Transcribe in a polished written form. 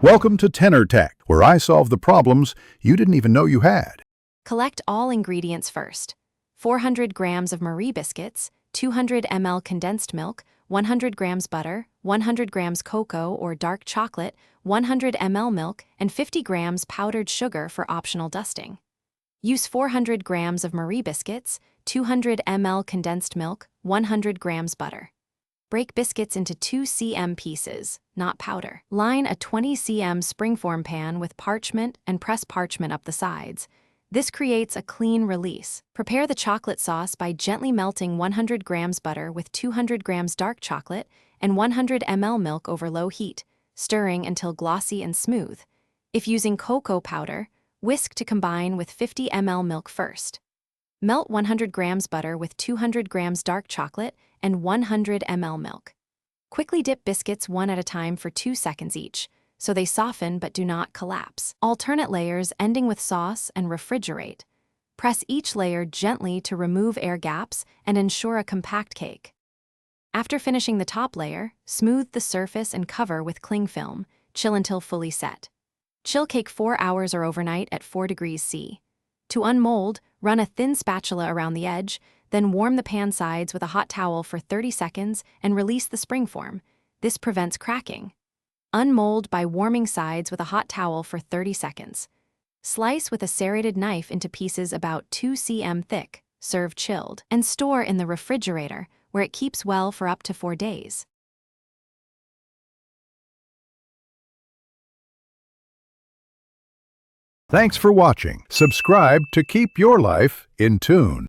Welcome to Tenor Tech, where I solve the problems you didn't even know you had. Collect all ingredients first. 400 grams of Marie biscuits, 200 ml condensed milk, 100 grams butter, 100 grams cocoa or dark chocolate, 100 ml milk, and 50 grams powdered sugar for optional dusting. Use 400 grams of Marie biscuits, 200 ml condensed milk, 100 grams butter. Break biscuits into 2 cm pieces, not powder. Line a 20 cm springform pan with parchment and press parchment up the sides. This creates a clean release. Prepare the chocolate sauce by gently melting 100 grams butter with 200 grams dark chocolate and 100 ml milk over low heat, stirring until glossy and smooth. If using cocoa powder, whisk to combine with 50 ml milk first. Melt 100 grams butter with 200 grams dark chocolate and 100 ml milk. Quickly dip biscuits one at a time for 2 seconds each, so they soften but do not collapse. Alternate layers ending with sauce and refrigerate. Press each layer gently to remove air gaps and ensure a compact cake. After finishing the top layer, smooth the surface and cover with cling film. Chill until fully set. Chill cake 4 hours or overnight at 4 degrees C. To unmold, run a thin spatula around the edge, then warm the pan sides with a hot towel for 30 seconds and release the springform. This prevents cracking. Unmold by warming sides with a hot towel for 30 seconds. Slice with a serrated knife into pieces about 2 cm thick, serve chilled, and store in the refrigerator, where it keeps well for up to 4 days. Thanks for watching. Subscribe to keep your life in tune.